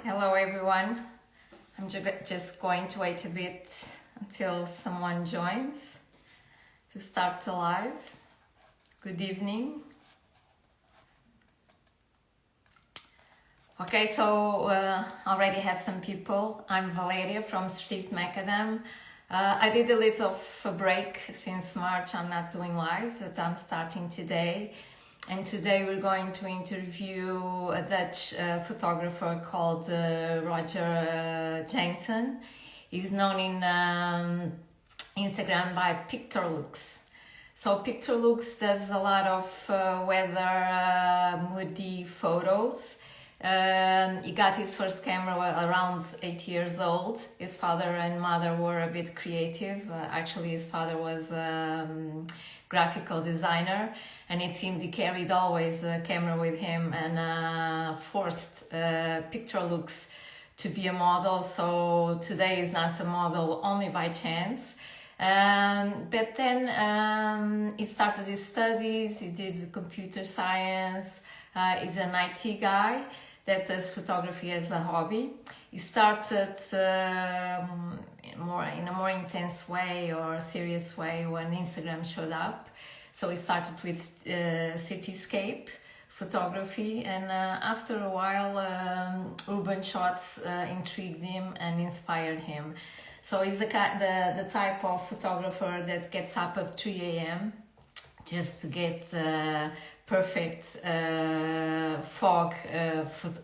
Hello everyone. I'm just going to wait a bit until someone joins to start the live. Good evening. Okay, so already have some people. I'm Valeria from Street Macadam. I did a little of a break since March. I'm not doing lives, but I'm starting today. And today we're going to interview a Dutch photographer called Roger Janssen. He's known in Instagram by Picturelux. So Picturelux does a lot of weather, moody photos. He got his first camera around 8 years old. His father and mother were a bit creative. Actually, his father was graphical designer, and it seems he carried always a camera with him and forced Picturelux to be a model. So today is not a model only by chance. But then he started his studies. He did computer science. He's an IT guy that does photography as a hobby. He started in a more intense way or serious way when Instagram showed up. So he started with cityscape photography, and after a while urban shots intrigued him and inspired him. So he's the type of photographer that gets up at 3 a.m. just to get perfect fog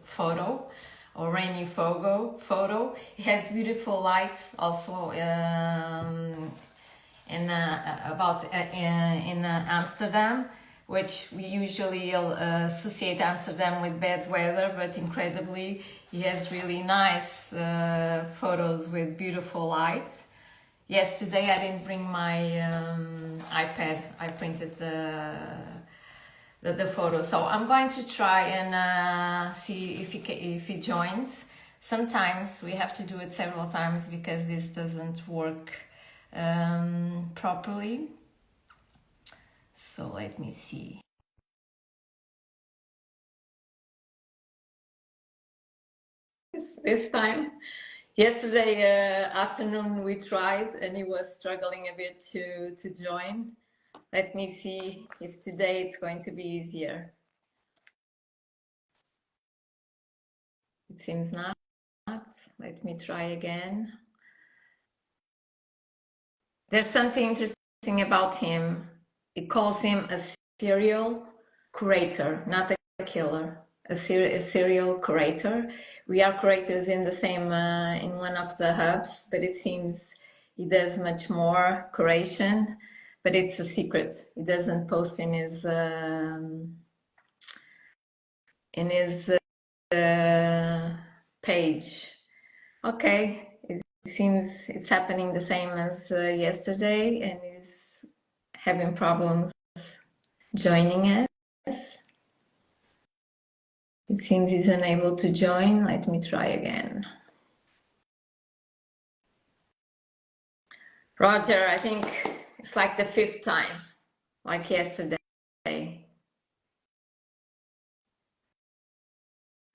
photo or rainy photo. It has beautiful lights also in Amsterdam, which we usually associate Amsterdam with bad weather, but incredibly he has really nice photos with beautiful lights. Yes, today I didn't bring my iPad. I printed the photo. So I'm going to try and see if he joins. Sometimes we have to do it several times because this doesn't work properly. So let me see. This time. Yesterday afternoon we tried and he was struggling a bit to join. Let me see if today it's going to be easier. It seems not. Let me try again. There's something interesting about him. He calls him a serial curator, not a killer. A serial curator. We are curators in the same in one of the hubs, but it seems he does much more curation. But it's a secret. He doesn't post in his page. Okay, it seems it's happening the same as yesterday, and he's having problems joining us. It seems he's unable to join. Let me try again. Roger, I think it's like the fifth time, like yesterday.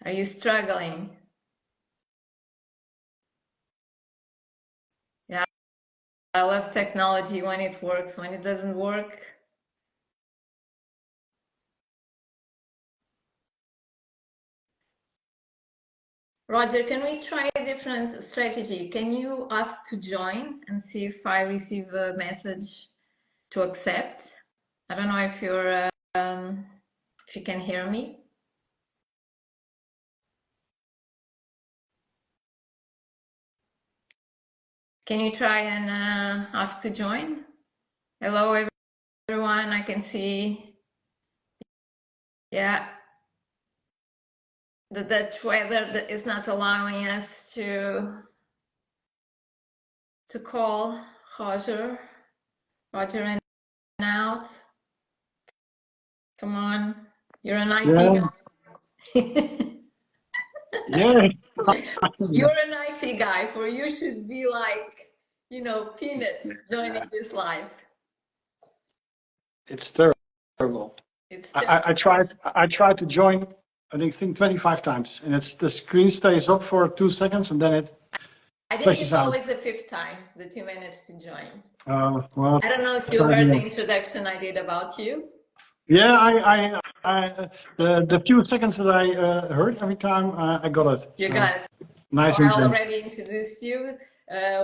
Are you struggling? Yeah, I love technology when it works. When it doesn't work, Roger, can we try a different strategy? Can you ask to join and see if I receive a message to accept? I don't know if you're if you can hear me. Can you try and ask to join? Hello, everyone. I can see. Yeah, the Dutch weather is not allowing us to call Roger. Roger and out. Come on, you're an IT guy. Yeah. You're an IT guy, for you should be like, peanuts joining this live. It's terrible. It's I tried to join I think 25 times, and it's the screen stays up for 2 seconds, and then it I think flashes it's out. always the fifth time that you managed to join. Well, I don't know if you try heard the again. introduction I did about you. Yeah, the few seconds that I heard every time, I got it. You So, got it. nice So I intro. already introduced you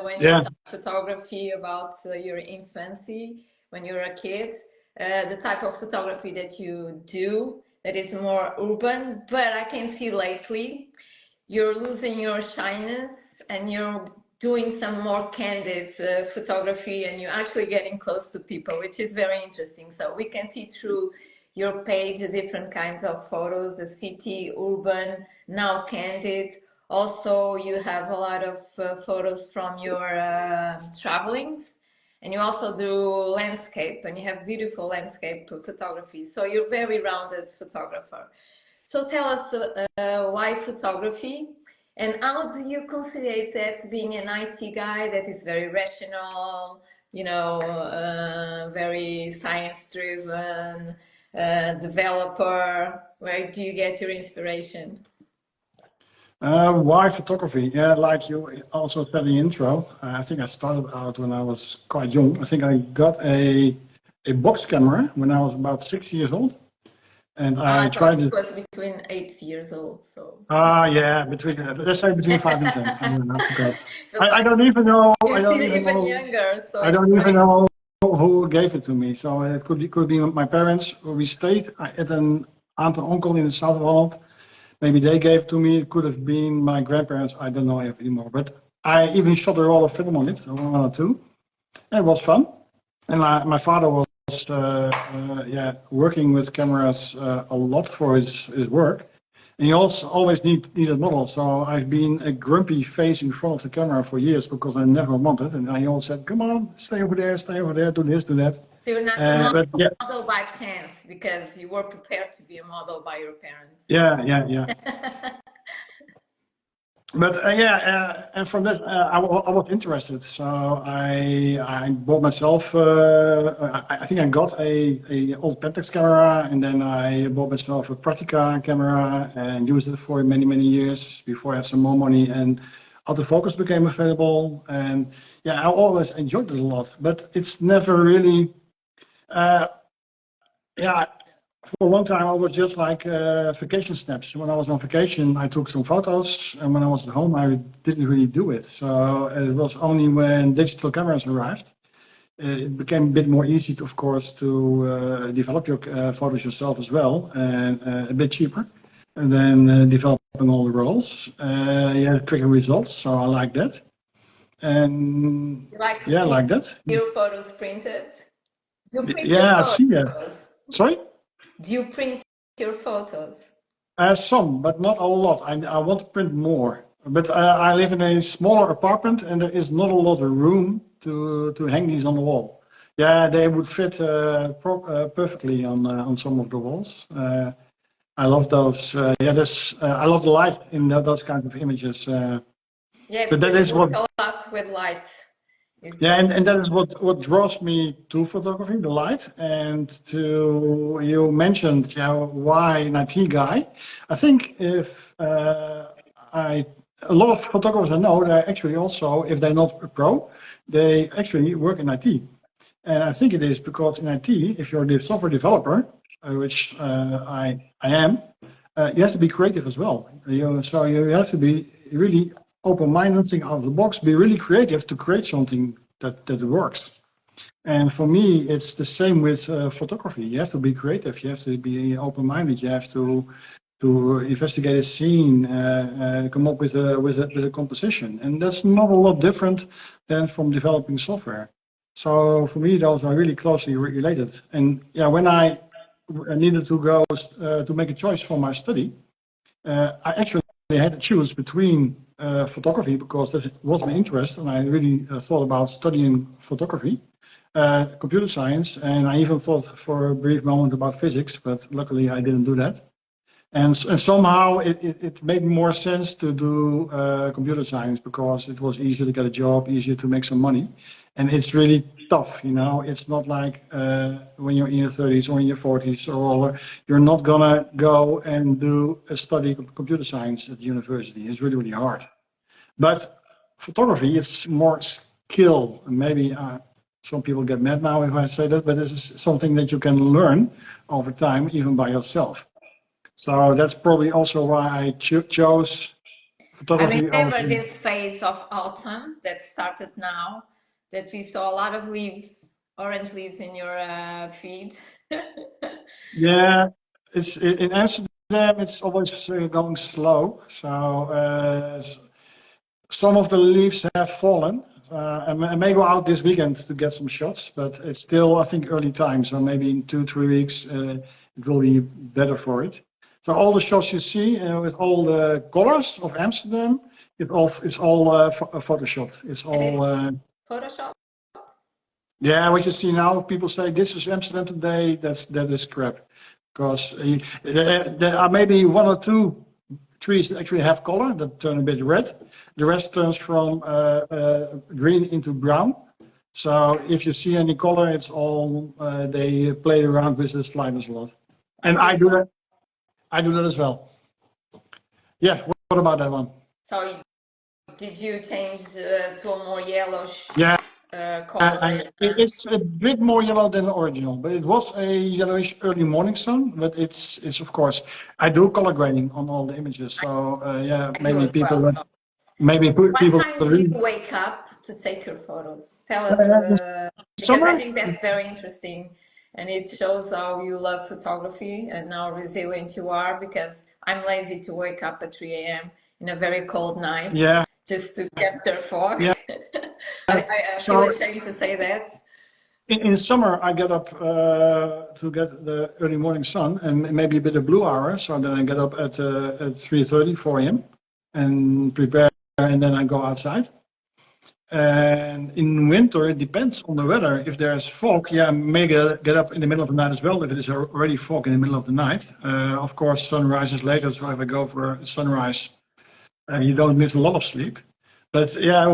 when you Yeah. started photography about your infancy, when you were a kid, the type of photography that you do that is more urban, but I can see lately you're losing your shyness and you're doing some more candid photography and you're actually getting close to people, which is very interesting. So we can see through your page the different kinds of photos, the city, urban, now candid. Also, you have a lot of photos from your travelings, and you also do landscape, and you have beautiful landscape photography. So you're a very rounded photographer. So tell us why photography, and how do you consider that being an IT guy that is very rational, very science driven, developer? Where do you get your inspiration? Why photography? Yeah, like you also said in the intro, I think I started out when I was quite young. I think I got a box camera when I was about 6 years old, and I I thought tried it it. was between 8 years old. So Yeah, between let's say between 5 and 10. I don't know, I forgot. so I don't even know. you see even younger. So I it's don't even great. know who gave it to me. So it could be my parents. We stayed at an aunt and uncle in the south of Holland. Maybe they gave it to me. It could have been my grandparents. I don't know anymore. But I even shot a roll of film on it, one or two. It was fun. And my father was working with cameras a lot for his work. And he also always needed models. So I've been a grumpy face in front of the camera for years because I never wanted. And he always said, "Come on, stay over there, do this, do that." So you're not a But yeah, model by chance because you were prepared to be a model by your parents. yeah. But and from that I was interested. So I bought myself. I think I got a old Pentax camera, and then I bought myself a Praktica camera and used it for many years before I had some more money and autofocus became available. And yeah, I always enjoyed it a lot. But it's never really. Uh, yeah, for a long time, I was just like vacation snaps. When I was on vacation, I took some photos, and when I was at home, I didn't really do it. So it was only when digital cameras arrived, it became a bit more easy, of course, to develop your photos yourself as well, and a bit cheaper. And then developing all the roles, you had quicker results. So I like that. And You like to yeah, I see like that. your photos printed? Do you print your Yeah, I see that. photos? Sorry? Do you print your photos? Some, but not a lot. I want to print more. But I live in a smaller apartment and there is not a lot of room to hang these on the wall. Yeah, they would fit perfectly on some of the walls. I love those. I love the light in those kinds of images. Yeah, But that because is it what. works a lot with light. Yeah, and that is what draws me to photography, the light. And to you mentioned, yeah, why an IT guy? I think if I a lot of photographers I know, they actually also, if they're not a pro, they actually work in IT. And I think it is because in IT, if you're the software developer, which I am, you have to be creative as well. So you have to be really open-minded, think out of the box, be really creative to create something that works. And for me, it's the same with photography. You have to be creative. You have to be open-minded. You have to investigate a scene, come up with a composition, and that's not a lot different than from developing software. So for me, those are really closely related. And yeah, when I needed to go to make a choice for my study, I actually had to choose between photography because that was my interest, and I really thought about studying photography, computer science, and I even thought for a brief moment about physics, but luckily I didn't do that. And somehow it made more sense to do computer science because it was easier to get a job, easier to make some money. And it's really tough, you know. It's not like when you're in your 30s or in your 40s or older, you're not gonna go and do a study of computer science at university. It's really, really hard. But photography is more skill. Maybe some people get mad now if I say that, but this is something that you can learn over time, even by yourself. So that's probably also why I chose I photography over. remember this phase of autumn that started now, that we saw a lot of leaves, orange leaves in your feed. Yeah, it's in Amsterdam. It's always going slow. So some of the leaves have fallen. I may go out this weekend to get some shots, but it's still, I think, early time. So maybe in 2, 3 weeks, it will be better for it. So all the shots you see with all the colors of Amsterdam, it's all photoshopped. It's all Photoshop? yeah. What you see now, if people say this is Amsterdam today, that is crap, because there are maybe 1 or 2 trees that actually have color that turn a bit red. The rest turns from green into brown. So if you see any color, it's all they play around with the sliders a lot, and I do that. I do that as well. Yeah. What about that one? So did you change to a more yellowish Yeah. color? It's a bit more yellow than the original, but it was a yellowish early morning sun. But it's of course I do color grading on all the images. So yeah, I do maybe as well. So maybe what people time do you wake up to take your photos? Tell us, because I summer. think that's very interesting, and it shows how you love photography and how resilient you are. Because I'm lazy to wake up at 3 a.m. in a very cold night Yeah, just to capture fog. yeah. I feel So ashamed to say that. in summer I get up to get the early morning sun and maybe a bit of blue hour. So then I get up at 3:30, 4 a.m. and prepare, and then I go outside. And in winter, it depends on the weather. If there's fog, yeah, I may get up in the middle of the night as well, if it is already fog in the middle of the night. Of course, sunrise is later, so if I go for sunrise, you don't miss a lot of sleep. But yeah,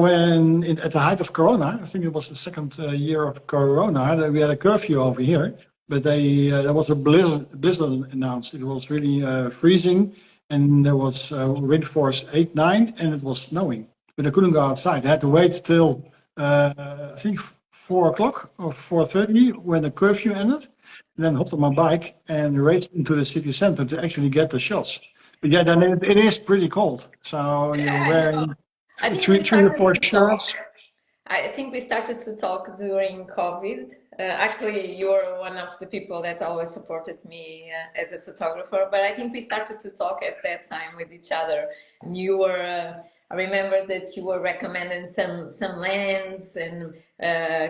at the height of Corona, I think it was the second year of Corona, we had a curfew over here, but there was a blizzard announced. It was really freezing, and there was wind force 8, 9, and it was snowing. But I couldn't go outside. I had to wait till I think 4 o'clock or 4:30 when the curfew ended, and then hopped on my bike and raced into the city center to actually get the shots. But yeah, then it is pretty cold. So you're wearing I think three, we three or started four to shirts. talk. I think we started to talk during COVID. Actually, you're one of the people that always supported me as a photographer, but I think we started to talk at that time with each other. And you were, I remember that you were recommending some lens and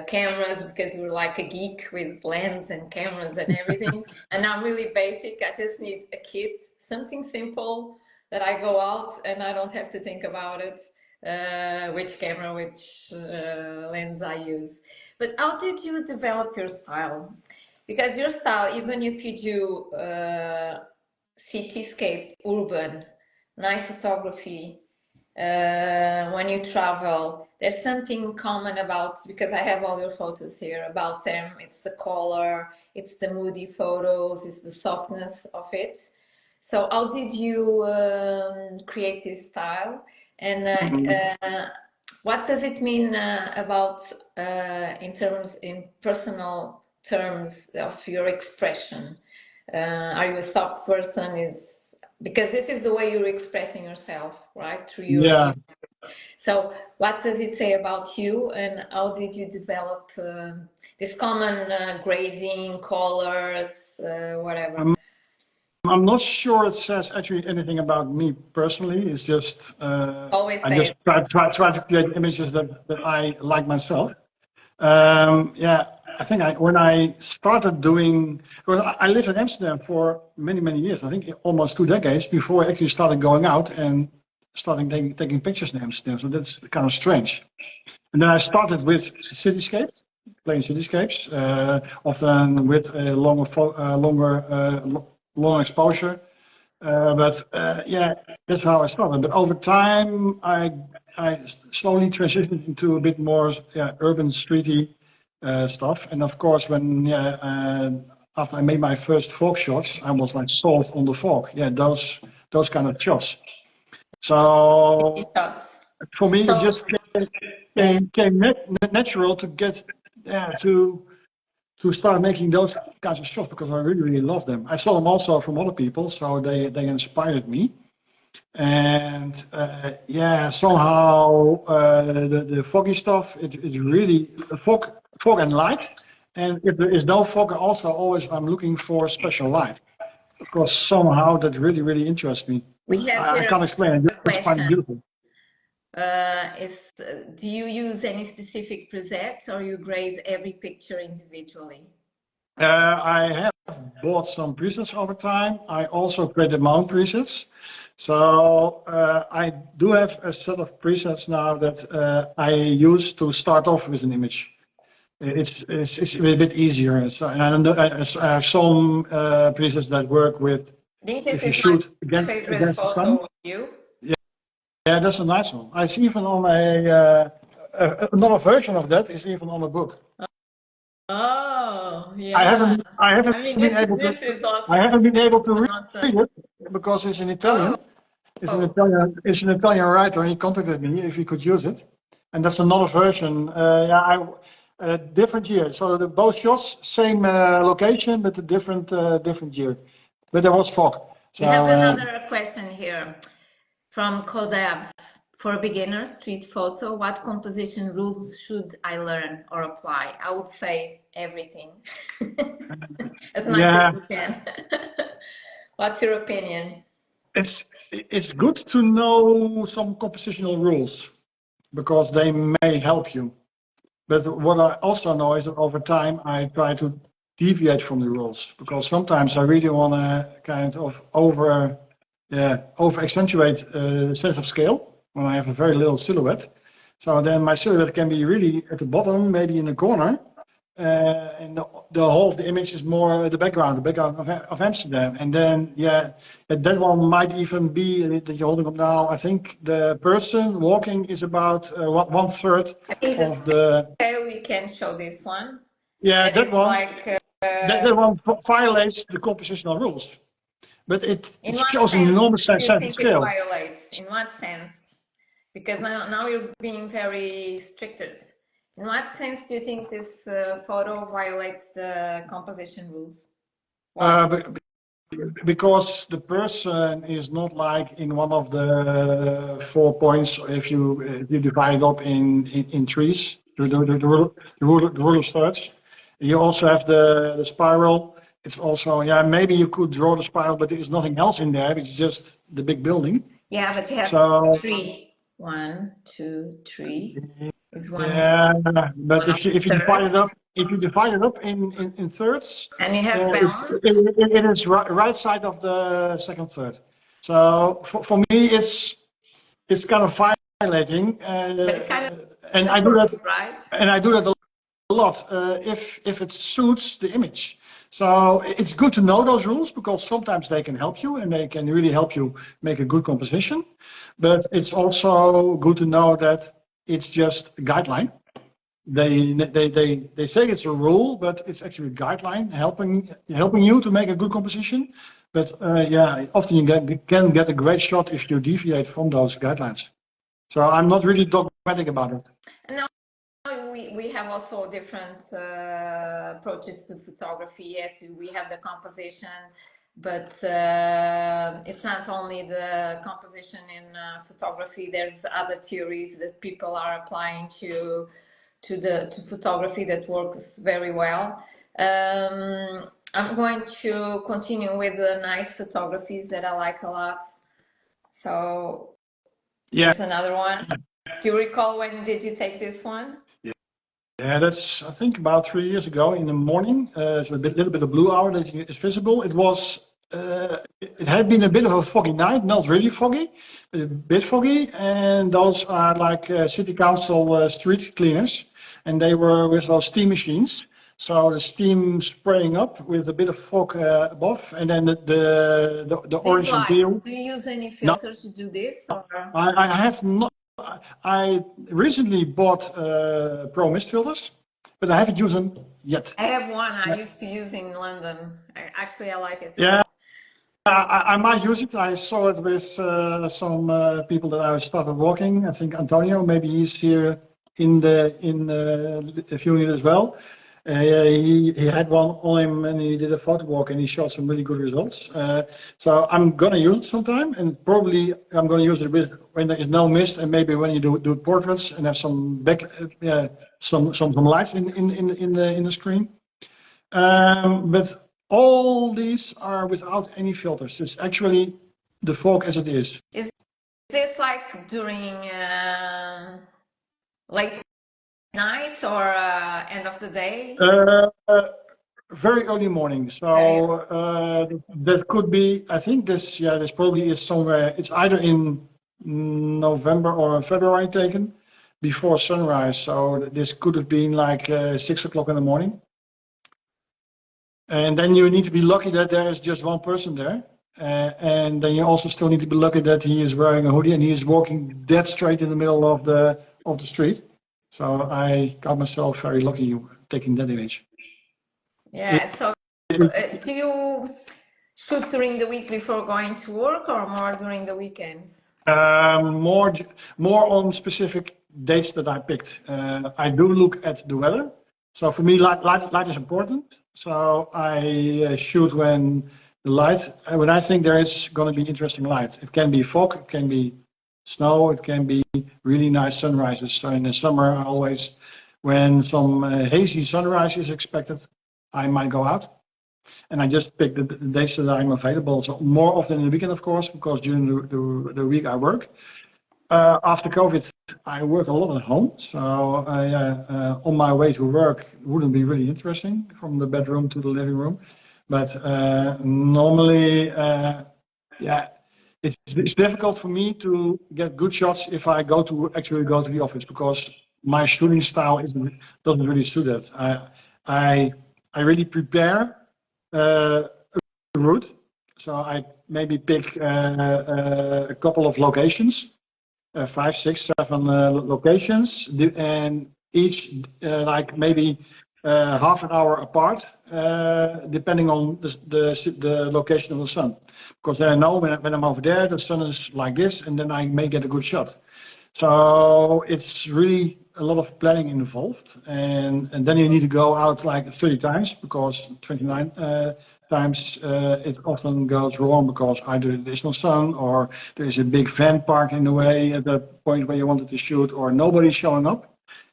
cameras because you were like a geek with lens and cameras and everything. And I'm really basic. I just need a kit, something simple that I go out and I don't have to think about it. Which camera, which lens I use. But how did you develop your style? Because your style, even if you do cityscape, urban, night photography, when you travel, there's something common about, because I have all your photos here, about them. It's the color, it's the moody photos, it's the softness of it. So how did you create this style? And what does it mean about in personal terms of your expression? Are you a soft person? Is because this is the way you're expressing yourself, right? Through your Yeah, image. So what does it say about you, and how did you develop this common grading, colors, whatever? I'm not sure it says actually anything about me personally. It's just Always I say just it. try to create images that I like myself. Yeah, I think when I started doing, well, I lived in Amsterdam for many years. I think almost 2 decades before I actually started going out and starting taking pictures in Amsterdam. So that's kind of strange. And then I started with cityscapes, plain cityscapes, often with a longer exposure. Yeah, that's how I started. But over time, I slowly transitioned into a bit more urban streety stuff. And of course, when after I made my first folk shots, I was like sold on the folk. Yeah, those kind of shots. So Shots. for me, it So just yeah, natural to get to start making those kinds of shots because I really, really love them. I saw them also from other people, so they inspired me. And yeah, somehow the foggy stuff, it's really fog and light. And if there is no fog, also always I'm looking for special light because somehow that really, really interests me. we have I here can't explain it. a It's quite question. beautiful. Do you use any specific presets or you grade every picture individually? I have bought some presets over time. I also created my own presets. So I do have a set of presets now that I use to start off with an image. It's a bit easier. So, and I have some presets that work with I think this if you is my shoot favorite against the sun. photo of you. Yeah, that's a nice one. It's even on another version of that is even on a book. Oh, yeah. I haven't I mean, been able to, this is I awesome. haven't been able to read Awesome. it because it's in Oh, Italian. It's an Italian writer, and he contacted me if he could use it, and that's another version. Different year. So both shots, same location, but a different year. But there was fog. we So have another question here from Kodev. For beginners, street photo, what composition rules should I learn or apply? I would say everything, as much yeah, as you can. What's your opinion? it's good to know some compositional rules because they may help you. But what I also know is that over time I try to deviate from the rules because sometimes I really want to kind of over accentuate the sense of scale when I have a very little silhouette. So then my silhouette can be really at the bottom, maybe in the corner, and the whole of the image is more the background of Amsterdam. And then that one might even be that you're holding up now. I think the person walking is about 1/3 I think of the. okay, we can show this one. Yeah, That that is one. like. That one violates the compositional rules, but it In what shows an sense enormous do sense you of think it scale. violates? In what sense? Because now you're being very strict. In what sense do you think this photo violates the composition rules? Why? Because the person is not like in one of the 4 points. If you divide it up in trees, the rule of thirds. You also have the spiral. It's also maybe you could draw the spiral, but there is nothing else in there. It's just the big building. Yeah, but you have So three. 1, 2, 3 is one yeah, but one of if you divide it thirds, up in thirds, and you have balance. it is right side of the second third. So for me, it's kind of violating, But it kind and of works, right? I do that a lot if it suits the image. So it's good to know those rules because sometimes they can help you and they can really help you make a good composition. But it's also good to know that it's just a guideline. They say it's a rule, but it's actually a guideline helping you to make a good composition. But often you can get a great shot if you deviate from those guidelines. So I'm not really dogmatic about it. And now we have also different approaches to photography. Yes, we have the composition, but it's not only the composition in photography. There's other theories that people are applying to photography that works very well. I'm going to continue with the night photographies that I like a lot. So Yeah. it's another one. Do you recall when did you take this one? Yeah, that's I think about 3 years ago in the morning. So little bit of blue hour that is visible. It had been a bit of a foggy night, not really foggy, but a bit foggy. And those are like city council street cleaners, and they were with those steam machines. So the steam spraying up with a bit of fog above, and then the These orange and lights, teal. do you use any No, filters to do this? Or? I have not. I recently bought Pro Mist filters, but I haven't used them yet. I have one I used to use in London. Actually, I like it. Yeah, I might use it. I saw it with some people that I started walking. I think Antonio, maybe he's here in the unit as well. He had one on him and he did a photo walk and he shot some really good results. So I'm gonna use it sometime, and probably I'm gonna use it a bit when there is no mist, and maybe when you do portraits and have some some lights in the screen. But all these are without any filters. It's actually the fog as it is. Is this like during late night or end of the day? Very early morning. So that could be. I think this probably is somewhere. It's either in November or February taken before sunrise. So this could have been like 6 o'clock in the morning. And then you need to be lucky that there is just one person there. And then you also still need to be lucky that he is wearing a hoodie and he is walking dead straight in the middle of the street. So I got myself very lucky taking that image. Yeah. So do you shoot during the week before going to work, or more during the weekends? More on specific dates that I picked. I do look at the weather. So for me, light is important. So I shoot when I think there is going to be interesting light. It can be fog, it can be snow, it can be really nice sunrises. So in the summer, I always, when some hazy sunrise is expected, I might go out. And I just pick the days that I'm available. So more often in the weekend, of course, because during the week I work. After COVID, I work a lot at home. So on my way to work, it wouldn't be really interesting from the bedroom to the living room. But normally, it's difficult for me to get good shots if I actually go to the office, because my shooting style doesn't really suit that. I really prepare a route. So I maybe pick a couple of locations. 5, 6, 7 locations, and each like maybe half an hour apart, depending on the location of the sun. Because then I know when I'm over there, the sun is like this, and then I may get a good shot. So it's really a lot of planning involved, and then you need to go out like 30 times, because 29 times it often goes wrong, because either there is no sun, or there is a big van parked in the way at the point where you wanted to shoot, or nobody's showing up.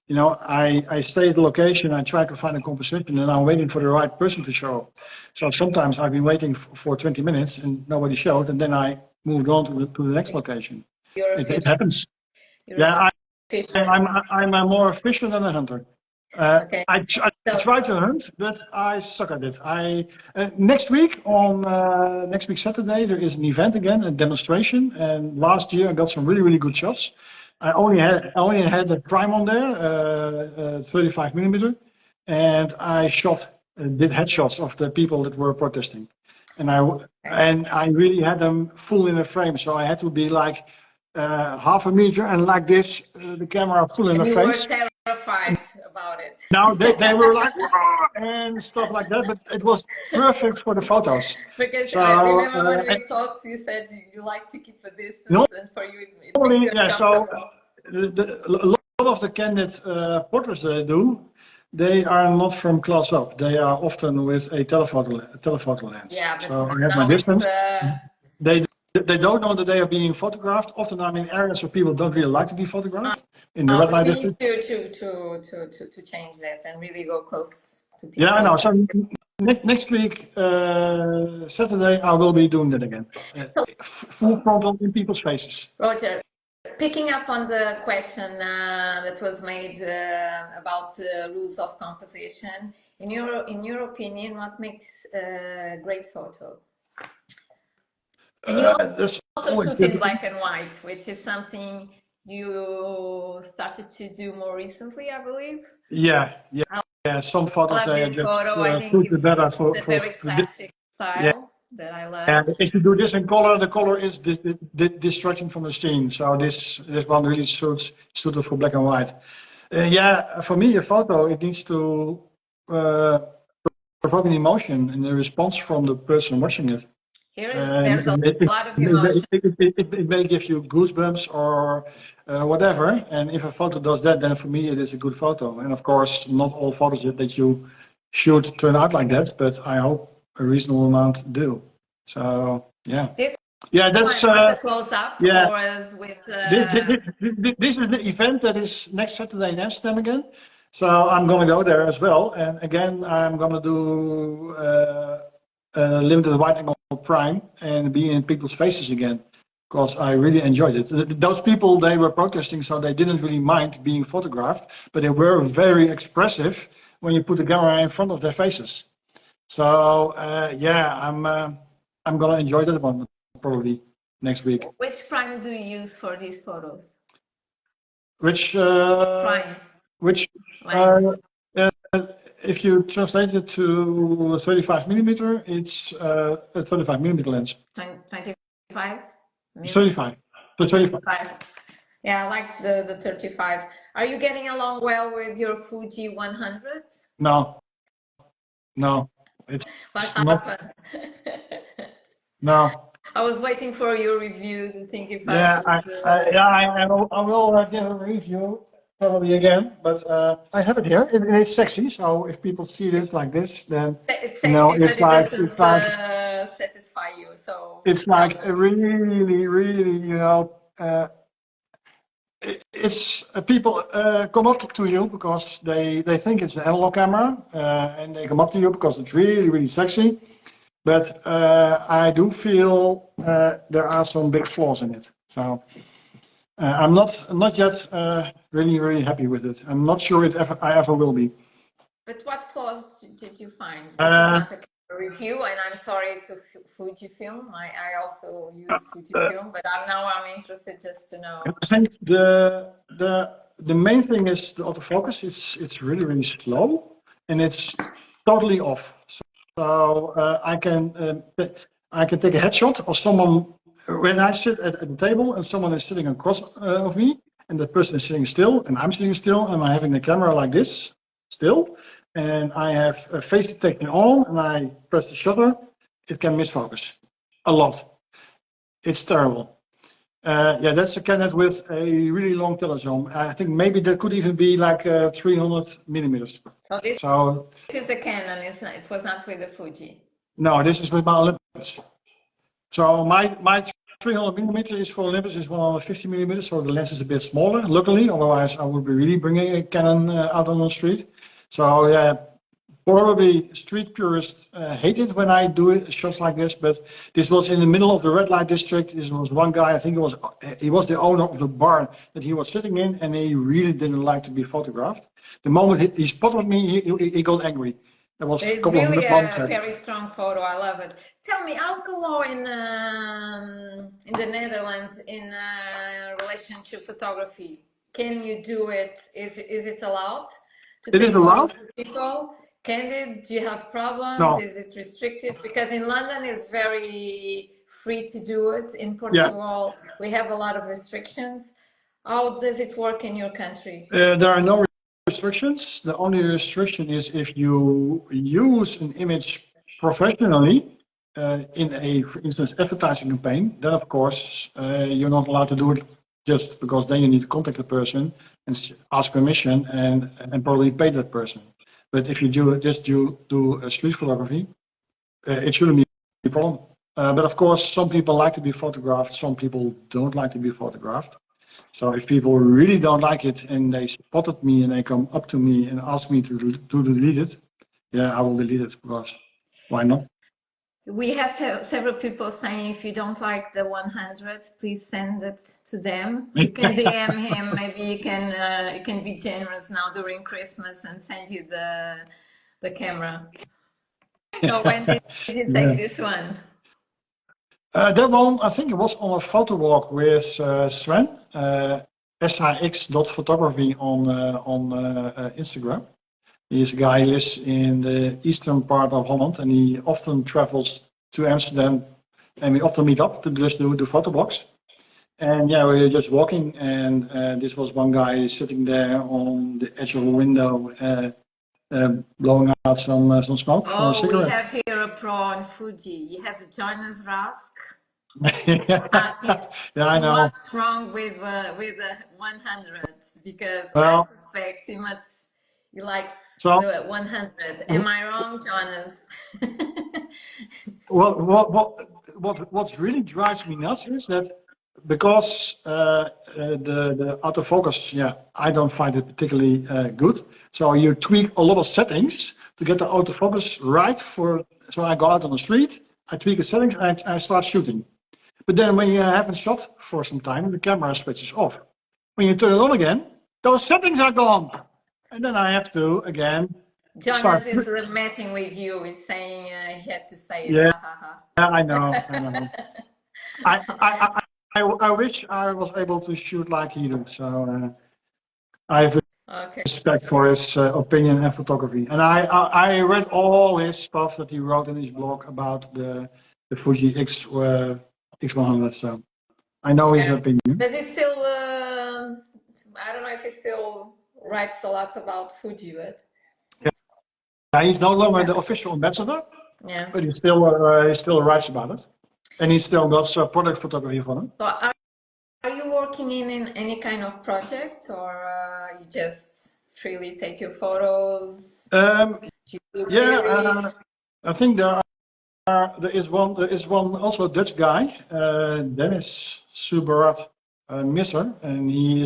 You know, I stay at the location, I try to find a composition, and I'm waiting for the right person to show up. So sometimes I've been waiting for 20 minutes and nobody showed, and then I moved on to the next location. It happens. Yeah, I'm more a fisher than a hunter. Okay. I try to hunt, but I suck at it. Next week Saturday, there is an event again, a demonstration. And last year I got some really good shots. I only had a prime on there, 35 millimeter, and I did headshots of the people that were protesting, and I really had them full in a frame. So I had to be like half a meter and like this, the camera full in the face. You were terrified about it. Now they were like and stuff like that, but it was perfect for the photos. Because so, I remember when we talked, you said you like to keep a distance, and for you it makes you uncomfortable. So a lot of the candid portraits that I do, they are not from close up. They are often with a telephoto lens. Yeah, so I have my distance. They don't know that they are being photographed. Often I'm in areas where people don't really like to be photographed. In the red light district. You need to change that and really go close to people. Yeah, I know. So next week, Saturday, I will be doing that again. Full frontal in people's faces. Roger, picking up on the question that was made about the rules of composition, in your opinion, what makes a great photo? And you also shoot in black and white, which is something you started to do more recently, I believe. Yeah. some I photos love they are this just photo. I think suited better it's a very classic yeah. style that I love. And if you do this in color, the color is distracting from the scene. So this one really suited for black and white. Yeah, for me, a photo it needs to uh, provoke an emotion and a response from the person watching it. There's a lot of emotion. It may give you goosebumps or whatever. And if a photo does that, then for me it is a good photo. And of course, not all photos that you shoot turn out like that, but I hope a reasonable amount do. So yeah, This yeah, that's one was a close up yeah. or is with. This is the event that is next Saturday in Amsterdam again. So I'm going to go there as well. And again, I'm going to do limited wide angle prime and be in people's faces again because I really enjoyed it. Those people, they were protesting, so they didn't really mind being photographed, but they were very expressive when you put the camera in front of their faces. So yeah, I'm going to enjoy that one probably next week. Which prime do you use for these photos? Which Prime. which if you translate it to 35 millimeter, it's a 35 millimeter lens. 25? 35. So 25. Yeah, I like the 35. Are you getting along well with your Fuji 100s? No, no, it's What not. happened? No. I was waiting for your review to think if Yeah, I should. I will give a review probably again, but I have it here. It's sexy, so if people see this like this, then It's you know sexy, but it doesn't like satisfy you. So it's like a really, really, you know. It's people come up to you because they think it's an analog camera, and they come up to you because it's really, really sexy. But I do feel there are some big flaws in it. So I'm not yet really, really happy with it. I'm not sure I ever will be. But what flaws did you find? This is not a review, and I'm sorry to Fujifilm. I also use Fujifilm, but I'm interested just to know. I think the main thing is the autofocus. It's really, really slow, and it's totally off. So I can take a headshot of someone when I sit at the table and someone is sitting across of me, and the person is sitting still, and I'm sitting still, and I'm having the camera like this still, and I have a face detection on, and I press the shutter. It can misfocus a lot. It's terrible. Yeah, that's a Canon with a really long telezoom. I think maybe that could even be like 300 millimeters. So this is the Canon. It was not with the Fuji. No, this is with my Olympus. So my 300 millimeter is for Olympus is 150 millimeters, so the lens is a bit smaller. Luckily, otherwise I would be really bringing a Canon out on the street. So yeah, probably street purists hate it when I do shots like this, but this was in the middle of the red light district. This was one guy, I think he was the owner of the bar that he was sitting in, and he really didn't like to be photographed. The moment he spotted me, he got angry. That was it's really a very strong photo. I love it. Tell me, how's the law in the Netherlands in relation to photography? Can you do it? Is it allowed to take photos of people? Candid? Do you have problems? No. Is it restrictive? Because in London it's very free to do it. In Portugal, we have a lot of restrictions. How does it work in your country? There are no restrictions. The only restriction is if you use an image professionally in a, for instance, advertising campaign, then of course you're not allowed to do it just because then you need to contact the person and ask permission and probably pay that person. But if you do street photography, it shouldn't be a problem. But of course, some people like to be photographed, some people don't like to be photographed. So if people really don't like it and they spotted me and they come up to me and ask me to delete it, yeah, I will delete it because why not? We have several people saying if you don't like the 100, please send it to them. You can DM him. Maybe you can be generous now during Christmas and send you the camera. So when did you take this one? That one, I think it was on a photo walk with Sven, shx.photography on Instagram. He's a guy who lives in the eastern part of Holland, and he often travels to Amsterdam, and we often meet up to just do the photo box. And yeah, we were just walking, and this was one guy sitting there on the edge of a window, blowing out some smoke from a Oh, we cigarette. have here a pro on Fuji. You have Jonas Rask. Yeah, I know. What's wrong with 100? Because Well, I suspect he likes so the 100. Am I wrong, Jonas? what really drives me nuts is that because the autofocus, yeah, I don't find it particularly good. So you tweak a lot of settings to get the autofocus right for. So I go out on the street, I tweak the settings, and I start shooting. But then when you haven't shot for some time, the camera switches off. When you turn it on again, those settings are gone, and then I have to again Jonas start. is messing with you. He's saying he had to say it. Yeah, Ha ha ha. I know. I wish I was able to shoot like he do. So I have Okay. respect for his opinion and photography. And I read all his stuff that he wrote in his blog about the Fuji X100. So I know his opinion. But he still, I don't know if he still writes a lot about Fuji, but Yeah, he's no longer the official ambassador, yeah. but he still writes about it, and he still does product photography for them. So are you working in any kind of project, or you just freely take your photos? Yeah, I think there is one also Dutch guy, Dennis Subarat Misser, and he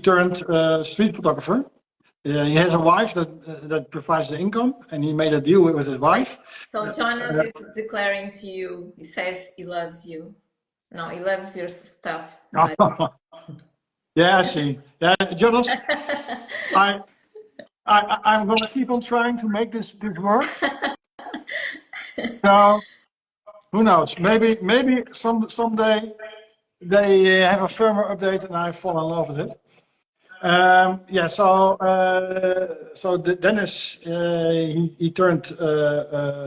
turned street photographer. He has a wife that provides the income, and he made a deal with his wife. So Jonas is declaring to you, he says he loves you. No, he loves your stuff. But... Yeah, I see. Yeah, Jonas, I'm going to keep on trying to make this work. So who knows? Maybe someday they have a firmware update and I fall in love with it. Yeah. So Dennis he turned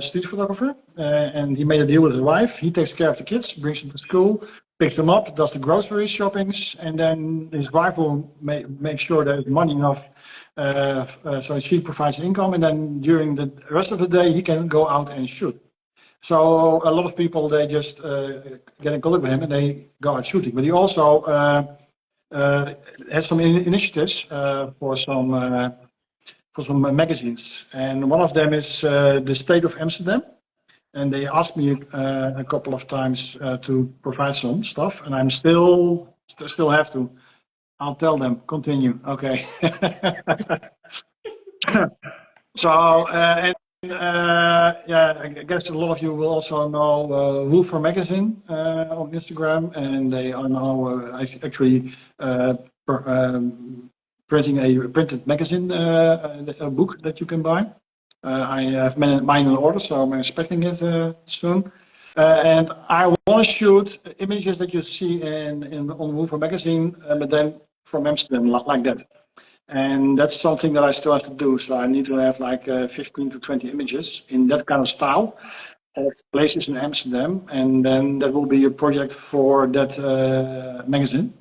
street photographer and he made a deal with his wife. He takes care of the kids, brings them to school, picks them up, does the grocery shoppings, and then his wife will make sure there's money enough. So she provides income, and then during the rest of the day he can go out and shoot. So a lot of people, they just get in contact with him and they go out shooting. But he also has some initiatives for some magazines, and one of them is the State of Amsterdam. And they asked me a couple of times to provide some stuff, and I'm still have to. I'll tell them. Continue. Okay. So yeah, I guess a lot of you will also know Woofer magazine on Instagram, and they are now actually printing a printed magazine, a book that you can buy. I have mine in order, so I'm expecting it soon. And I want to shoot images that you see on Woofer magazine, but then from Amsterdam, like that. And that's something that I still have to do. So I need to have like 15 to 20 images in that kind of style of places in Amsterdam. And then that will be a project for that magazine,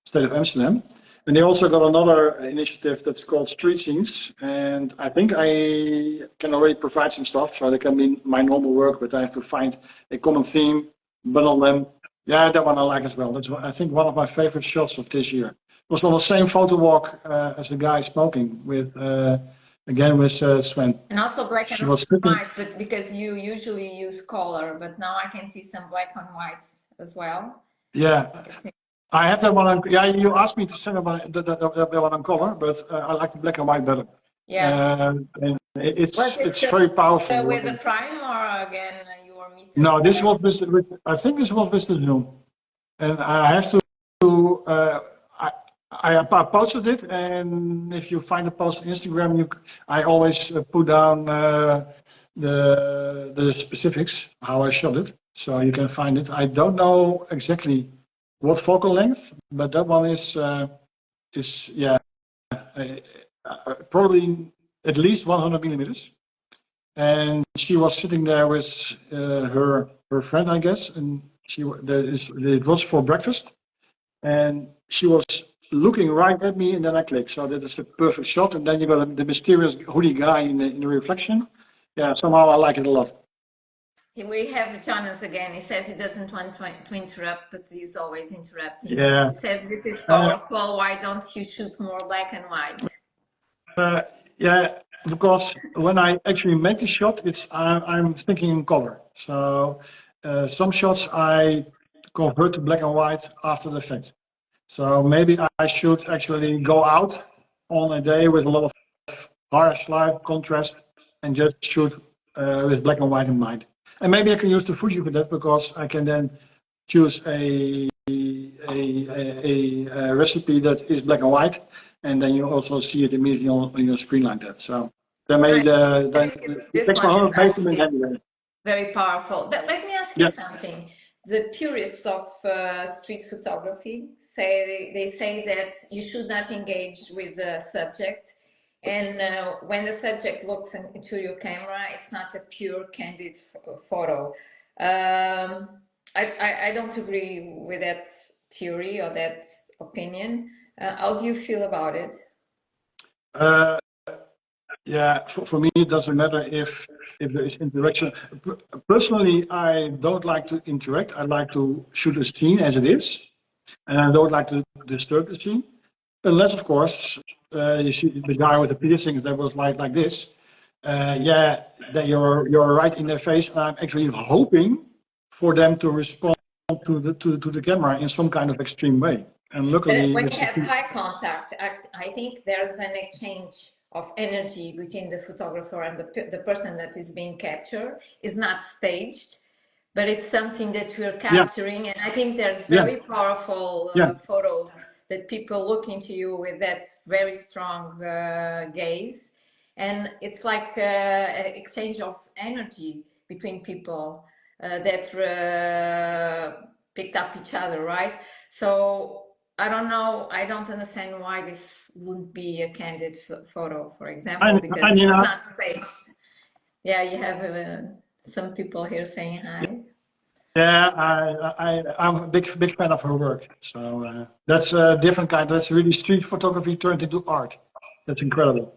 State of Amsterdam. And they also got another initiative that's called Street Scenes. And I think I can already provide some stuff. So they can be my normal work, but I have to find a common theme, bundle them. Yeah, that one I like as well. That's, I think, one of my favorite shots of this year. It was on the same photo walk as the guy smoking with, again with Sven. And also black and white, but because you usually use color, but now I can see some black and whites as well. Yeah, I have that one on, yeah, you asked me to send that one on color, but I like the black and white better. Yeah. And it's very powerful. With the prime, or again, your meter? No, this was with, I think this was with the Zoom. And I have to, I posted it, and if you find a post on Instagram, I always put down the specifics, how I shot it, so you can find it. I don't know exactly what focal length, but that one is yeah, probably at least 100 millimeters. And she was sitting there with her friend, I guess, and it was for breakfast. And she was looking right at me, and then I clicked. So that is a perfect shot. And then you got the mysterious hoodie guy in the reflection. Yeah, somehow I like it a lot. We have Jonas again. He says he doesn't want to interrupt, but he's always interrupting. Yeah. He says this is powerful. Why don't you shoot more black and white? Yeah, because when I actually make the shot, I'm thinking in color. So some shots I convert to black and white after the fact. So maybe I should actually go out on a day with a lot of harsh light contrast and just shoot with black and white in mind. And maybe I can use the Fuji for that, because I can then choose a recipe that is black and white, and then you also see it immediately on your screen like that. So that made it takes 100 basement anyway. Very powerful. Let me ask you something. The purists of street photography say that you should not engage with the subject, and when the subject looks into your camera, it's not a pure, candid photo. I don't agree with that theory or that opinion. How do you feel about it? Yeah, for me, it doesn't matter if there is interaction. Personally, I don't like to interact. I like to shoot a scene as it is, and I don't like to disturb the scene. Unless, of course, you see the guy with the piercings that was like this. Yeah, that you're right in their face. And I'm actually hoping for them to respond to the camera in some kind of extreme way. And luckily, when you have eye contact, I think there's an exchange of energy between the photographer and the person that is being captured. Is not staged, but it's something that we're capturing. And I think there's very powerful photos that people look into you with that very strong gaze. And it's like an exchange of energy between people that picked up each other, right? So I don't know. I don't understand why this wouldn't be a candid photo, for example, because it's not staged. Yeah, you have some people here saying hi. Yeah, I'm a big fan of her work. So that's a different kind. That's really street photography turned into art. That's incredible.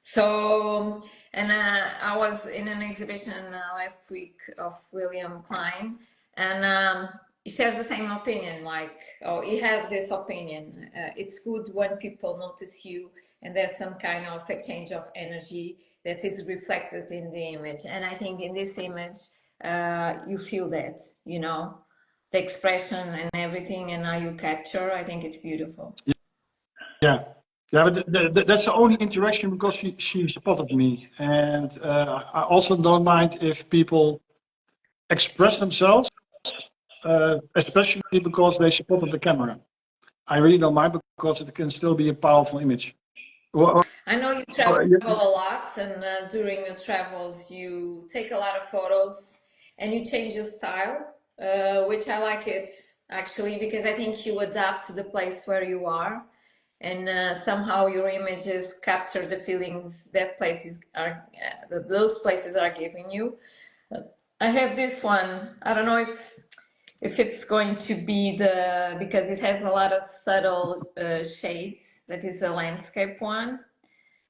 So, and I was in an exhibition last week of William Klein, and he shares the same opinion. Like, he has this opinion. It's good when people notice you, and there's some kind of exchange of energy that is reflected in the image. And I think in this image, you feel that, you know, the expression and everything, and how you capture. I think it's beautiful. Yeah. Yeah, but that's the only interaction, because she spotted me. And I also don't mind if people express themselves, especially because they spotted the camera. I really don't mind, because it can still be a powerful image. I know you travel a lot, and during your travels you take a lot of photos and you change your style, which I like it actually, because I think you adapt to the place where you are. And somehow your images capture the feelings that those places are giving you. I have this one. I don't know if it's going to be because it has a lot of subtle shades. That is a landscape one.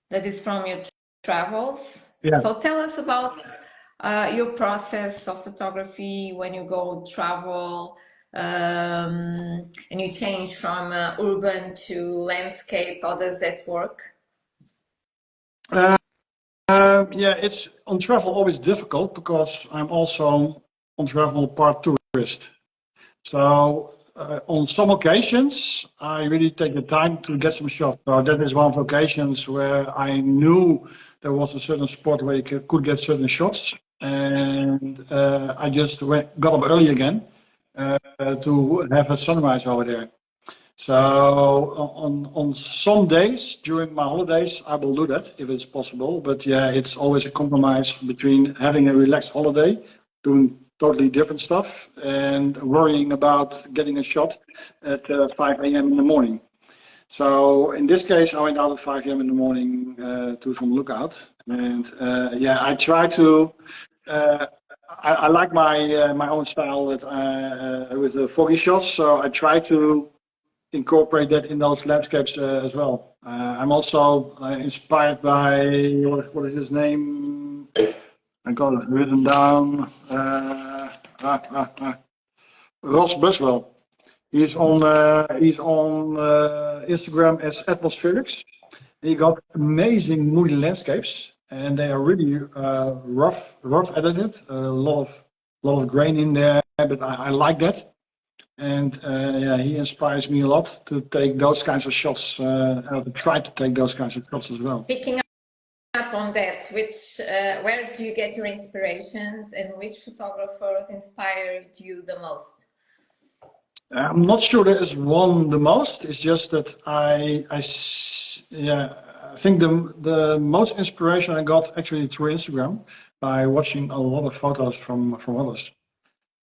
That is from your travels. Yeah. So tell us about your process of photography when you go travel. And you change from urban to landscape. How does that work? Yeah, it's on travel always difficult, because I'm also on travel part tourist. So on some occasions, I really take the time to get some shots. So that is one of the occasions where I knew there was a certain spot where you could get certain shots, and I just got up early again to have a sunrise over there. So on some days during my holidays, I will do that if it's possible. But yeah, it's always a compromise between having a relaxed holiday, doing totally different stuff, and worrying about getting a shot at 5 a.m. in the morning. So in this case, I went out at 5 a.m. in the morning to some lookout, and yeah, I try to. Uh, I like my own style that with the foggy shots, so I try to incorporate that in those landscapes as well. I'm also inspired by what is his name? I got it written down. Ross Buswell. He's on Instagram as Atmospherics. He got amazing moody landscapes, and they are really rough edited. A lot of grain in there, but I like that. And yeah, he inspires me a lot to take those kinds of shots, to try to take those kinds of shots as well. Picking up on that, where do you get your inspirations, and which photographers inspired you the most? I'm not sure there is one the most. It's just that yeah, I think the most inspiration I got actually through Instagram by watching a lot of photos from others.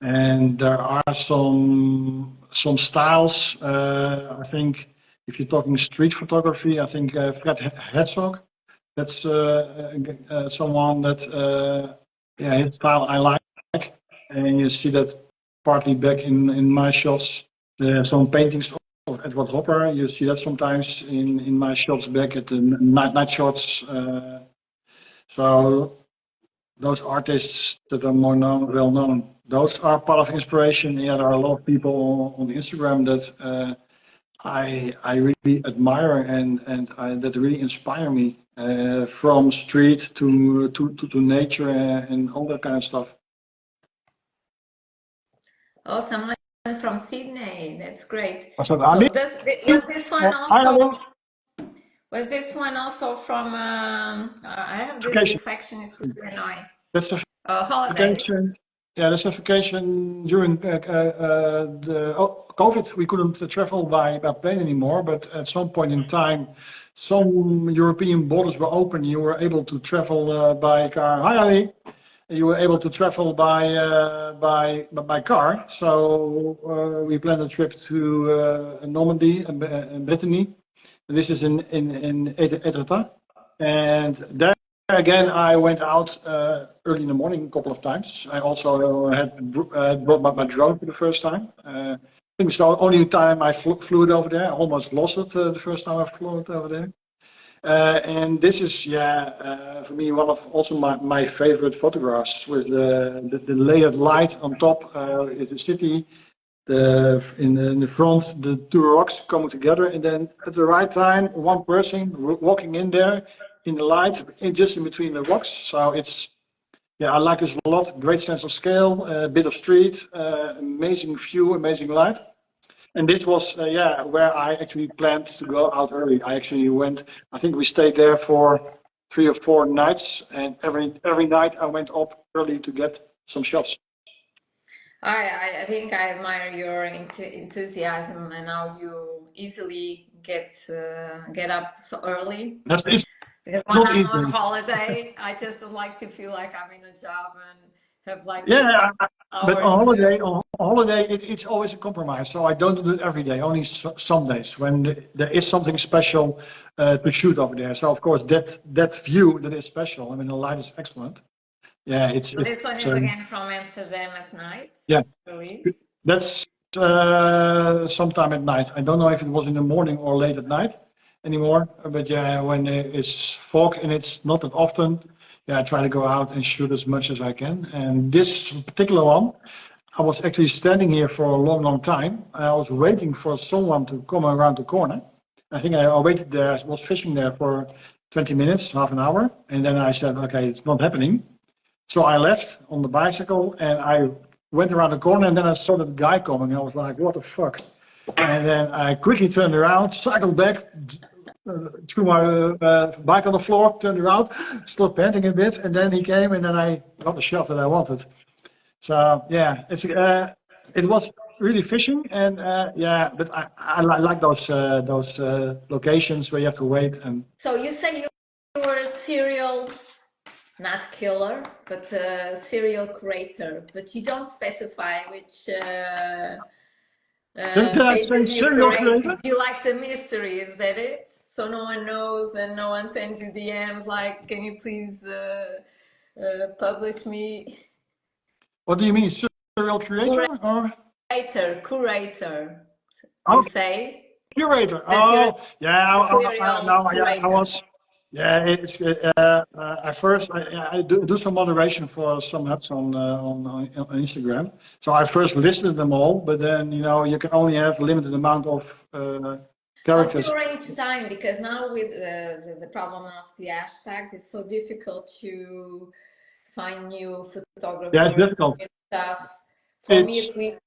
And there are some styles. I think if you're talking street photography, I think Fred Herzog. That's someone that yeah, his style I like, and you see that partly back in my shots. Some paintings of Edward Hopper. You see that sometimes in my shots back at the night shots. So those artists that are more well known, those are part of inspiration. Yeah, there are a lot of people on Instagram that I really admire and that really inspire me, from street to nature and all that kind of stuff. Oh, someone from Sydney. That's great. Was that So Ali? was this one also? Was this one also from? I have this Vacation. reflection. It's really annoying. That's a Holidays. vacation. Yeah, that's a vacation during the COVID. We couldn't travel by plane anymore, but at some point in time, some European borders were open. You were able to travel by car. Hi, Ali. You were able to travel by car. So we planned a trip to Normandy and Brittany. This is in Etretat, and there again I went out early in the morning a couple of times. I also had brought my drone for the first time. I think it's the only time I flew it over there. I almost lost it the first time I flew it over there. And this is, yeah, for me, one of also my favorite photographs with the layered light on top. It's the city, in the front, the two rocks coming together, and then at the right time, one person walking in there in the light, just in between the rocks. So it's, yeah, I like this a lot. Great sense of scale, a bit of street, amazing view, amazing light. And this was, yeah, where I actually planned to go out early. I actually went, I think we stayed there for 3 or 4 nights, and every night I went up early to get some shots. I think I admire your enthusiasm and how you easily get up so early. That's easy. Because when I'm on holiday, I just don't like to feel like I'm in a job and have like yeah. But on holiday, it's always a compromise. So I don't do it every day, only some days when there is something special to shoot over there. So of course that view that is special. I mean, the light is excellent. Yeah, this one is again from Amsterdam at night. Yeah, that's sometime at night. I don't know if it was in the morning or late at night anymore. But yeah, when it's fog and it's not that often, yeah, I try to go out and shoot as much as I can. And this particular one, I was actually standing here for a long time. I was waiting for someone to come around the corner. I think I waited there. I was fishing there for 20 minutes, half an hour, and then I said, okay, it's not happening. So I left on the bicycle and I went around the corner, and then I saw that guy coming. I was like, what the fuck? And then I quickly turned around, cycled back, threw my bike on the floor, turned around, still panting a bit, and then he came, and then I got the shot that I wanted. So yeah, it was really fishing, and yeah, but I like those locations where you have to wait. And so you say you were a serial, not killer, but a serial curator, but you don't specify Did I say Faces you serial create. creator? Do you like the mystery? Is that it? So no one knows and no one sends you DMs like, can you please publish me? What do you mean, serial creator or? Curator. We Oh, say curator. that you're a Oh, yeah. serial No, yeah, I curator. was. Yeah, it's I first I do some moderation for some hubs on Instagram. So I first listed them all, but then you can only have a limited amount of How do characters. you arrange time? Because now with the problem of the hashtags, it's so difficult to find new Yeah, it's photographers, difficult. new stuff. For me, It's at least,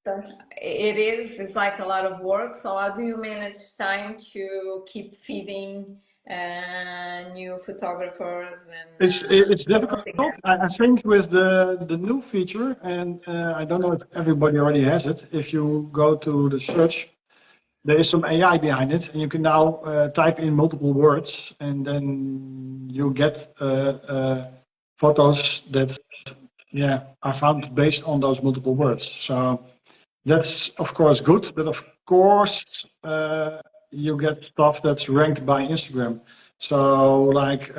it is. It's like a lot of work. So how do you manage time to keep feeding new photographers and it's difficult. promoting them? I think with the new feature, and I don't know if everybody already has it. If you go to the search, there is some AI behind it, and you can now type in multiple words, and then you get photos that are found based on those multiple words. So that's of course good, but of course you get stuff that's ranked by Instagram. So like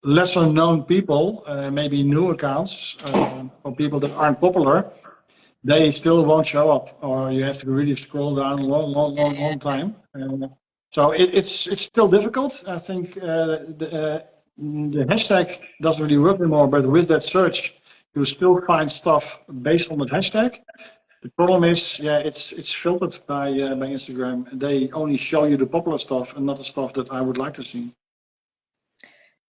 lesser known people, maybe new accounts or people that aren't popular, they still won't show up, or you have to really scroll down a long time. So it's still difficult. I think the hashtag doesn't really work anymore, but with that search, you still find stuff based on that hashtag. The problem is, it's filtered by Instagram, and they only show you the popular stuff and not the stuff that I would like to see.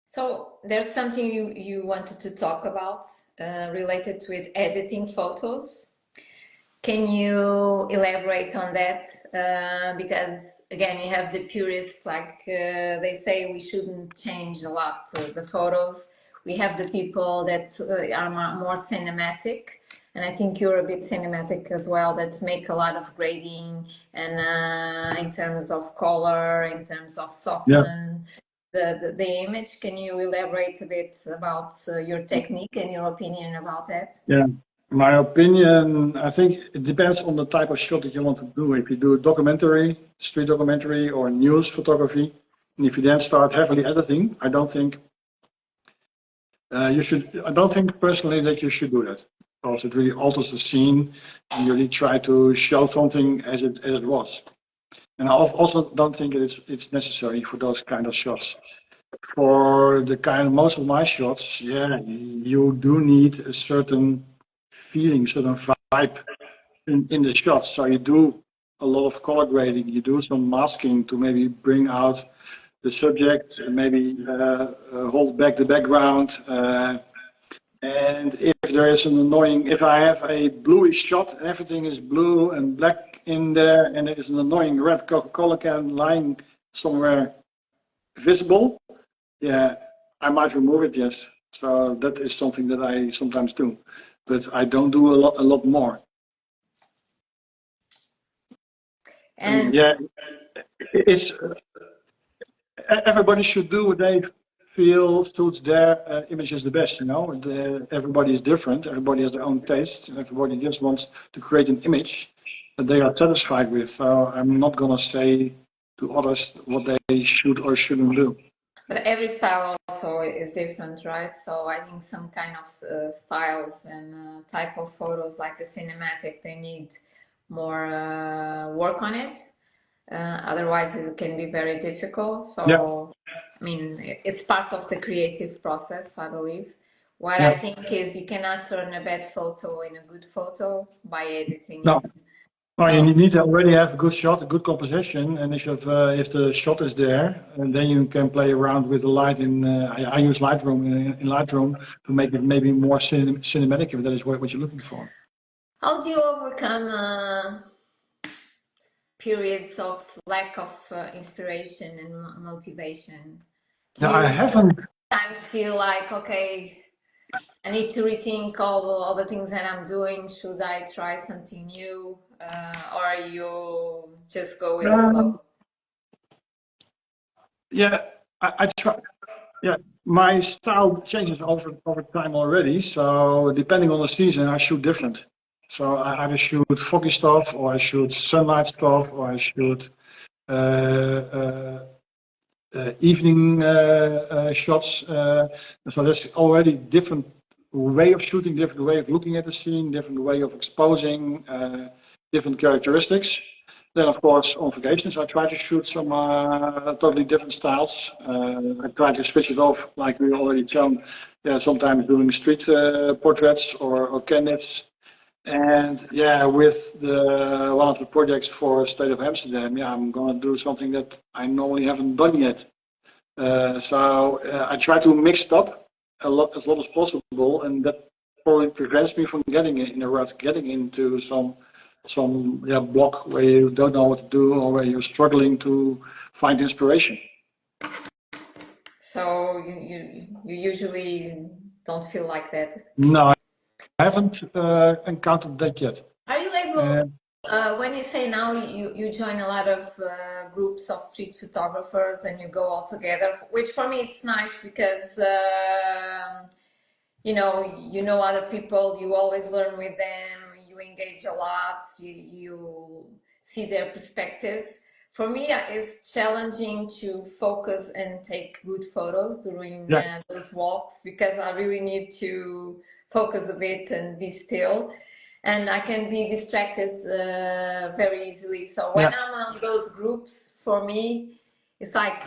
So there's something you wanted to talk about related with editing photos. Can you elaborate on that? Because again, you have the purists, like they say we shouldn't change a lot the photos. We have the people that are more cinematic, and I think you're a bit cinematic as well, that make a lot of grading and in terms of color, in terms of Yeah, soften the image. Can you elaborate a bit about your technique and your opinion about that? yeah. My opinion, I think it depends on the type of shot that you want to do. If you do a documentary, street documentary, or news photography, and if you then start heavily editing, I don't think you should. I don't think personally that you should do that, because it really alters the scene, and you really try to show something as it was. And I also don't think it's necessary for those kind of shots. For the kind of most of my shots, you do need a certain feeling, certain vibe in the shots. So you do a lot of color grading, you do some masking to maybe bring out the subject, maybe hold back the background. And if there is an annoying, if I have a bluish shot and everything is blue and black in there, and there is an annoying red Coca-Cola can lying somewhere visible, I might remove it, yes. So that is something that I sometimes do, but I don't do a lot more. And And it's everybody should do what they feel suits their images the best. Everybody is different. Everybody has their own taste. Everybody just wants to create an image that they are satisfied with. So I'm not gonna say to others what they should or shouldn't do. but every style also is different, right? So I think some kind of styles and type of photos, like the cinematic, they need more work on it. Otherwise, it can be very difficult. Yeah, So, I mean, it's part of the creative process, I believe. What I yeah. think is you cannot turn a bad photo in a good photo by editing No. it. Oh, you So, need to already have a good shot, a good composition, and if the shot is there, and then you can play around with the light. I use Lightroom in Lightroom to make it maybe more cinematic if that is what you're looking for. how do you overcome periods of lack of inspiration and motivation? Do Now I you haven't. sometimes feel like, okay, I need to rethink all the things that I'm doing? Should I try something new? Or you just go with the Um, flow? yeah, I try. Yeah, my style changes over time already. So depending on the season, I shoot different. So I either shoot foggy stuff, or I shoot sunlight stuff, or I shoot uh, uh, evening shots. So there's already different way of shooting, different way of looking at the scene, different way of exposing different characteristics. Then, of course, on vacations, I try to shoot some totally different styles. I try to switch it off, like we already shown. Yeah, sometimes doing street portraits or candidates. And yeah, with one of the projects for State of Amsterdam, yeah, I'm going to do something that I normally haven't done yet. So I try to mix it up as lot as possible, and that probably prevents me from getting in a rut, getting into some block where you don't know what to do, or where you're struggling to find inspiration. So you usually don't feel like that. No, I haven't encountered that yet. Are you able, when you say now you join a lot of groups of street photographers and you go all together, which for me it's nice because you know other people, you always learn with them, you engage a lot, you see their perspectives. For me, it's challenging to focus and take good photos during those walks, because I really need to focus a bit and be still, and I can be distracted very easily. So when I'm on those groups, for me, it's like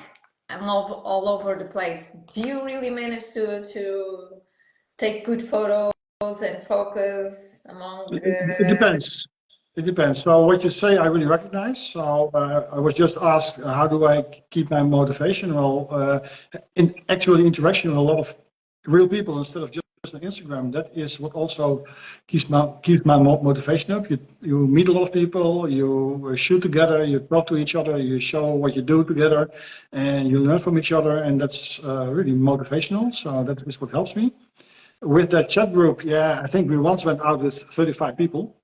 I'm all over the place. Do you really manage to take good photos and focus among It depends. It depends. So what you say, I really recognize. So I was just asked, how do I keep my motivation? Well, in actual interaction with a lot of real people instead of just on Instagram, that is what also keeps my motivation up. You meet a lot of people, you shoot together, you talk to each other, you show what you do together, and you learn from each other, and that's really motivational. So that is what helps me. With that chat group, yeah, I think we once went out with 35 people.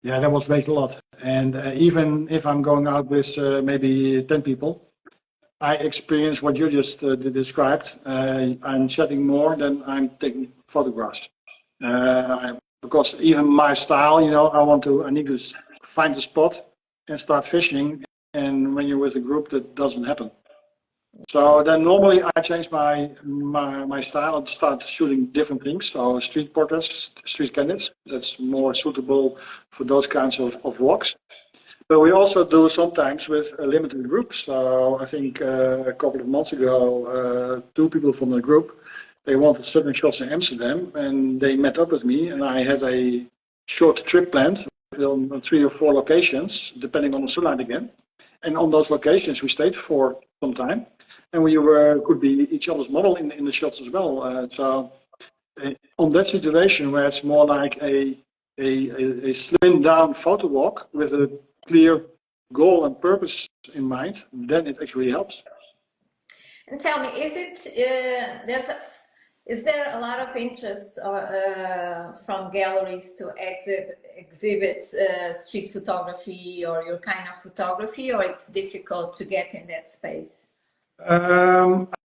Yeah, that was way a lot. And even if I'm going out with maybe 10 people, I experience what you just described. I'm chatting more than I'm taking photographs. Because even my style, I need to find a spot and start fishing. And when you're with a group, that doesn't happen. So then normally I change my style and start shooting different things. So street portraits, street candidates, that's more suitable for those kinds of walks. But we also do sometimes with a limited group. So I think a couple of months ago, 2 people from the group, they wanted certain shots in Amsterdam, and they met up with me, and I had a short trip planned on 3 or 4 locations, depending on the sunlight again. And on those locations, we stayed for some time, and we could be each other's model in the shots as well. So on that situation where it's more like a slimmed down photo walk with a clear goal and purpose in mind, then it actually helps. And tell me, is there a lot of interest from galleries to exhibit street photography or your kind of photography, or it's difficult to get in that space?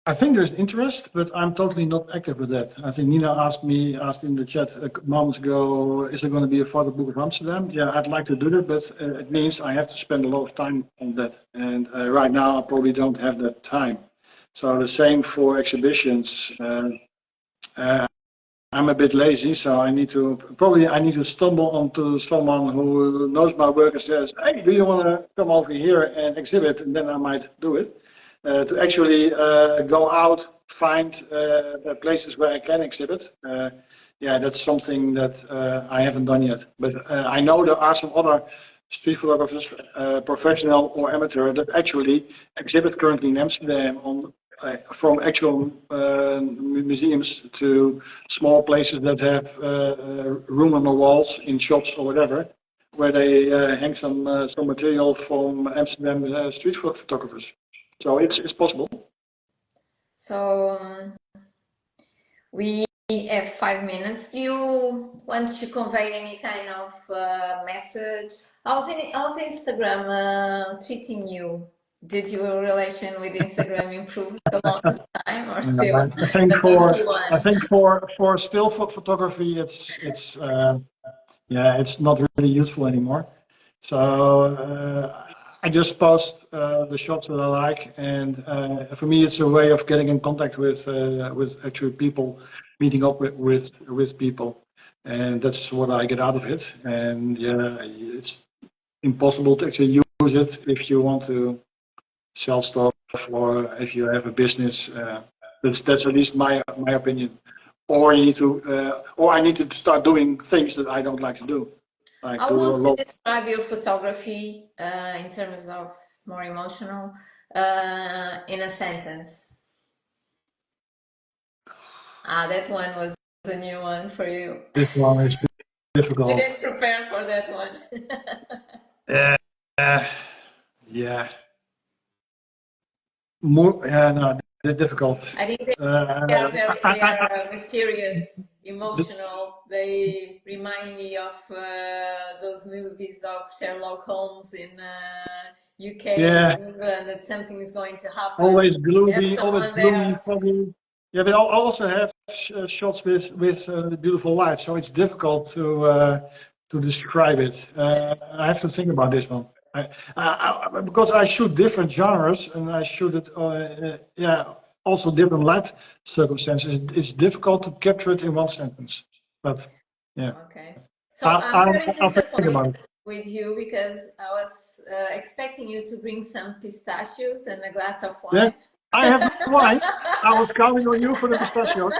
I think there's interest, but I'm totally not active with that. I think Nina asked in the chat a moment ago, is there going to be a photo book of Amsterdam? Yeah, I'd like to do that, but it means I have to spend a lot of time on that. And right now I probably don't have that time. So the same for exhibitions. I'm a bit lazy, so I need to stumble onto someone who knows my work and says, hey, do you want to come over here and exhibit? And then I might do it. To actually go out, find places where I can exhibit. Yeah, that's something that I haven't done yet. But I know there are some other street photographers, professional or amateur, that actually exhibit currently in Amsterdam from actual museums to small places that have room on the walls in shops or whatever, where they hang some material from Amsterdam street photographers. So it's possible. So we have 5 minutes. Do you want to convey any kind of message? How's Instagram treating you? Did your relation with Instagram improve along the time, or still? I think for still photography, it's yeah, it's not really useful anymore. So I just post the shots that I like, and for me, it's a way of getting in contact with actual people, meeting up with people, and that's what I get out of it. And yeah, it's impossible to actually use it if you want to sell stuff or if you have a business. That's at least my opinion. Or you need to, or I need to start doing things that I don't like to do, like How do a would you lot. describe your photography in terms of more emotional in a sentence? Ah, that one was a new one for you. This one is We difficult. didn't prepare for that one. Uh, yeah, more, no, difficult. I think they are they are mysterious, emotional. They remind me of those movies of Sherlock Holmes in UK yeah, and England, that something is going to happen. You have always someone gloomy, there. foggy. Yeah, but I also have shots with beautiful light, so it's difficult to describe it. I have to think about this one. Because I shoot different genres and I shoot it, yeah, also different light circumstances. It's difficult to capture it in one sentence. But yeah, Okay. So I'm very I'll think about disappointed it. with you because I was expecting you to bring some pistachios and a glass of Yeah, wine. I have no wine. I was counting on you for the pistachios.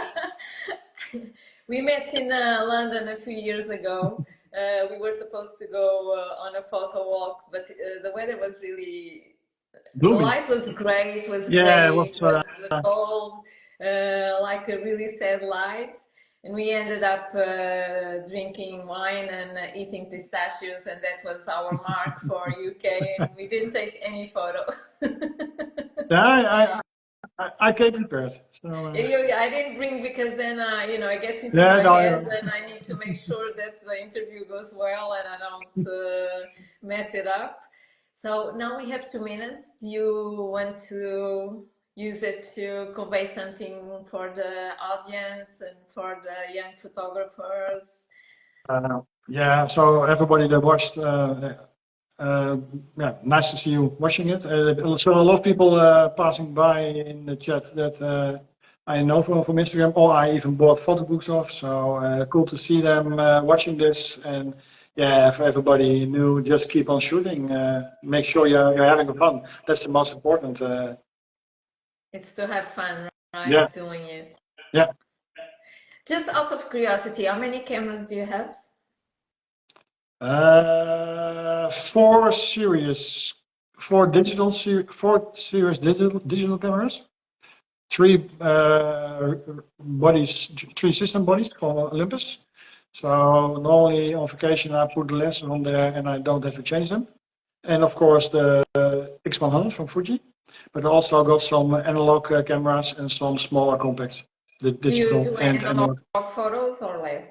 We met in London a few years ago. We were supposed to go on a photo walk, but the weather was really, the Gloomy. light was grey, it was Yeah, it grey, was. it was cold, like a really sad light. And we ended up drinking wine and eating pistachios, and that was our mark for UK. And we didn't take any photo. Yeah, I came prepared. So I didn't bring because then it gets into yeah, my no, head, yeah. and I need to make sure that the interview goes well and I don't mess it up. So now we have 2 minutes. Do you want to use it to convey something for the audience and for the young photographers? Yeah. So everybody that watched, yeah, nice to see you watching it. So a lot of people passing by in the chat that I know from Instagram, or I even bought photo books of. So cool to see them watching this. And yeah, for everybody new, just keep on shooting. Make sure you're having fun. That's the most important. It's to have fun, right? Yeah, Doing it. yeah. Just out of curiosity, how many cameras do you have? 4 series, 4 series digital cameras, 3 bodies, 3 system bodies called Olympus. So normally on vacation I put the lenses on there and I don't have to change them. And of course the X100 from Fuji, but I also got some analog cameras and some smaller compacts, the Do you digital do and analog analog. photos or less?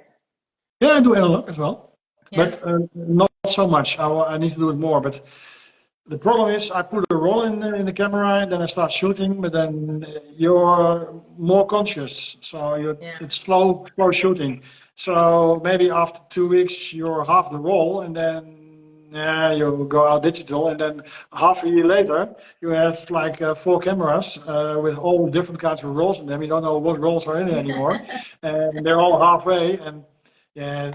Yeah, I do analog as well, Yeah. but not so much. I need to do it more, but the problem is I put a roll in the camera and then I start shooting, but then you're more conscious. So Yeah. it's slow shooting. So maybe after 2 weeks you're half the roll and then yeah, you go out digital and then half a year later you have like 4 cameras with all different kinds of rolls in them. You don't know what rolls are in it anymore, and they're all halfway. And yeah,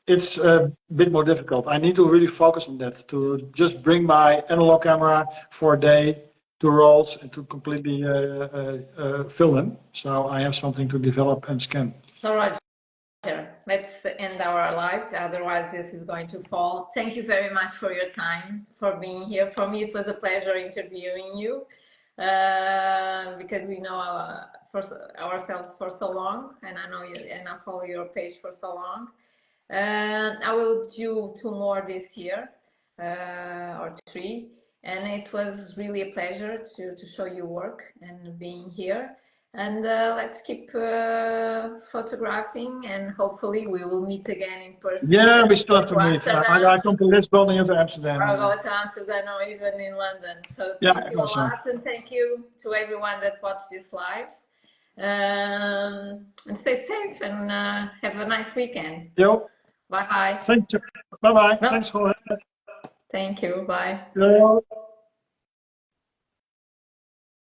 it's a bit more difficult. I need to really focus on that, to just bring my analog camera for a day, 2 rolls, and to completely fill them. So I have something to develop and scan. So Roger, let's end our live. Otherwise, this is going to fall. Thank you very much for your time, for being here. For me, it was a pleasure interviewing you because we know ourselves for so long, and I know you, and I follow your page for so long. I will do 2 more this year, or 3. And it was really a pleasure to show you work and being here. And let's keep photographing, and hopefully we will meet again in person. Yeah, Either we go still have to to meet. Amsterdam I come to Lisbon and you to Amsterdam. or go to Amsterdam or even in London. So Yeah, thank you a also. lot, and thank you to everyone that watched this live. And stay safe and have a nice weekend. Yo. Bye. Thanks. Bye bye. No, Thanks for. thank you. Bye. Yeah.